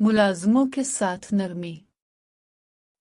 मुलाज़िमों के साथ नरमी।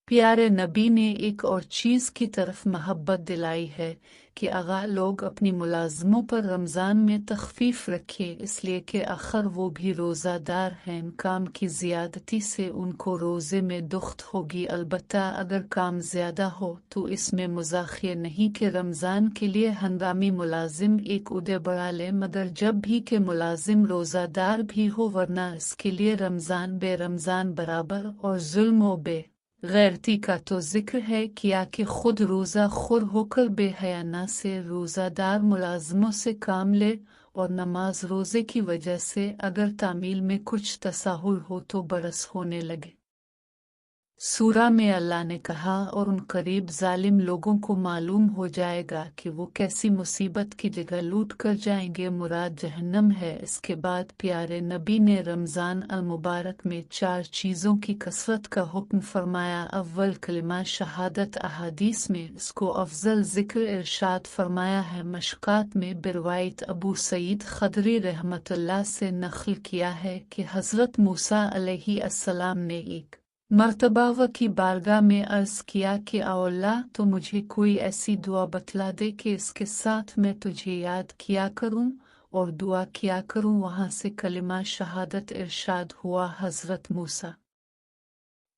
प्यारे नबी ने एक और चीज़ की तरफ महब्बत दिलाई है कि आगा लोग अपनी मुलाज़िमों पर रमज़ान में तख़फ़ीफ़ रखें, इसलिए कि आखिर वो भी रोज़ादार हैं। काम की ज़्यादती से उनको रोज़े में दुख्त होगी, अलबत्ता अगर काम ज़्यादा हो तो इसमें मज़ाख़िर नहीं कि रमज़ान के लिए हंगामी मुलाजिम एक उदय बढ़ा ले, मगर जब भी के मुलाजिम रोज़ादार भी हो, वरना इसके लिए रमज़ान बे रमज़ान बराबर और जुल्म व बे गैरती का तो जिक्र है किया कि खुद रोज़ा खुर होकर बेहयाना से रोज़ादार मुलाज़िमों से काम ले, और नमाज रोज़े की वजह से अगर तामील में कुछ तसाहुल हो तो बरस होने लगे। सूरा में अल्लाह ने कहा, और उन करीब जालिम लोगों को मालूम हो जाएगा कि वो कैसी मुसीबत की जगह लूट कर जाएंगे, मुराद जहन्नम है। इसके बाद प्यारे नबी ने रमज़ान अल मुबारक में 4 चीज़ों की कसरत का हुक्म फरमाया। अव्वल कलिमा शहादत। अहादीस में इसको अफजल जिक्र इरशाद फरमाया है। मशकात में बिरवायत अबू सईद खदरी रहमतुल्लाह से नक़ल किया है कि हज़रत मूसा अलैहिस्सलाम ने एक मर्तबा व की बारगाह में अर्ज़ किया कि अल्लाह, तो मुझे कोई ऐसी दुआ बतला दे कि इसके साथ मैं तुझे याद किया करूं और दुआ किया करूं। वहां से कलिमा शहादत इरशाद हुआ। हज़रत मूसा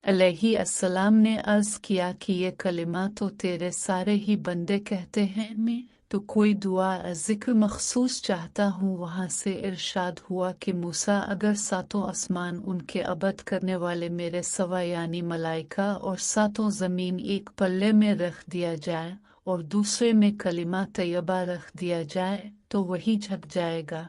अलैहिस्सलाम ने अर्ज़ किया कि ये कलिमा तो तेरे सारे ही बंदे कहते हैं, मैं तो कोई दुआ ज़िक्र मखसूस चाहता हूँ। वहाँ से इरशाद हुआ कि मूसा, अगर सातों आसमान उनके अबद करने वाले मेरे सवा यानी मलाइका और सातों ज़मीन एक पल्ले में रख दिया जाए और दूसरे में कलिमा तैयबा रख दिया जाए तो वही झक जाएगा।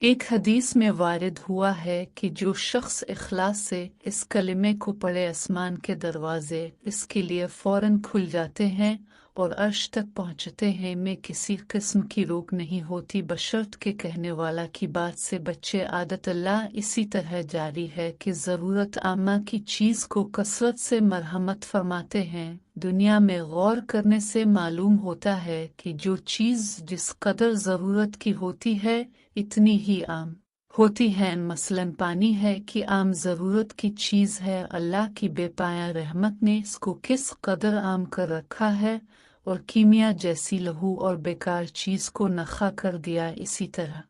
एक हदीस में वारिद हुआ है कि जो शख्स इखलास से इस कलिमे को पढ़े, आसमान के दरवाजे इसके लिए फौरन खुल जाते हैं और अर्श तक पहुँचते हैं, में किसी किस्म की रोक नहीं होती, बशर्त के कहने वाला की बात से बच्चे। आदत अल्लाह इसी तरह जारी है कि ज़रूरत आमा की चीज़ को कसरत से मरहमत फरमाते हैं। दुनिया में गौर करने से मालूम होता है कि जो चीज़ जिस कदर ज़रूरत की होती है इतनी ही आम होती है। मसलन पानी है कि आम ज़रूरत की चीज़ है, अल्लाह की बेपाया रहमत ने इसको किस कदर आम कर रखा है, और कीमिया जैसी लहू और बेकार चीज़ को नखा कर दिया। इसी तरह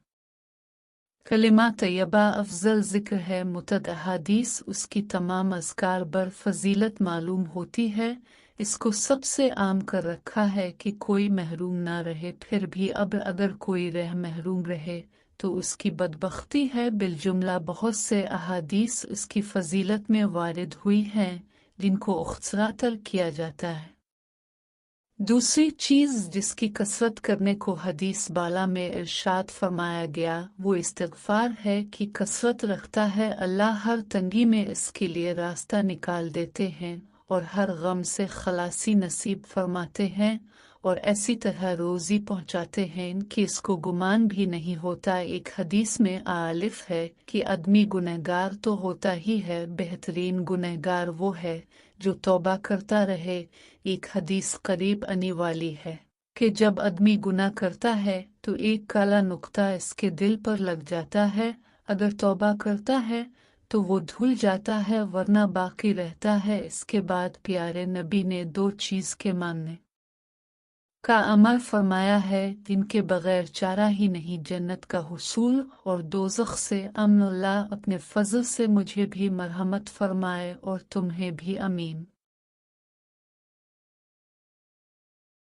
कलिमा तैयबा अफजल ज़िक्र है। मुतद अहादीस उसकी तमाम अज़कार बर फजीलत मालूम होती है। इसको सबसे आम कर रखा है कि कोई महरूम ना रहे, फिर भी अब अगर कोई रह महरूम रहे तो उसकी बदबख्ती है। बिलजुमला बहुत से अहादीस उसकी फजीलत में वारिद हुई हैं जिनको उख्तरातर किया जाता है। दूसरी चीज़ जिसकी कसरत करने को हदीस बाला में इरशाद फरमाया गया वो इस्तिग़फ़ार है कि कसरत रखता है, अल्लाह हर तंगी में इसके लिए रास्ता निकाल देते हैं और हर गम से खलासी नसीब फरमाते हैं, और ऐसी तरह रोज़ी पहुँचाते हैं कि इसको गुमान भी नहीं होता। एक हदीस में आलिफ है कि आदमी गुनहगार तो होता ही है, बेहतरीन गुनहगार वो है जो तौबा करता रहे। एक हदीस करीब आने वाली है कि जब आदमी गुनाह करता है तो एक काला नुक्ता इसके दिल पर लग जाता है, अगर तौबा करता है तो वो धुल जाता है, वरना बाकी रहता है। इसके बाद प्यारे नबी ने 2 चीज़ के मानने का अमर फरमाया है जिनके बगैर चारा ही नहीं, जन्नत का हुसूल और दोज़ख से अमन। अल्लाह अपने फजल से मुझे भी मरहमत फरमाए और तुम्हें भी, अमीन।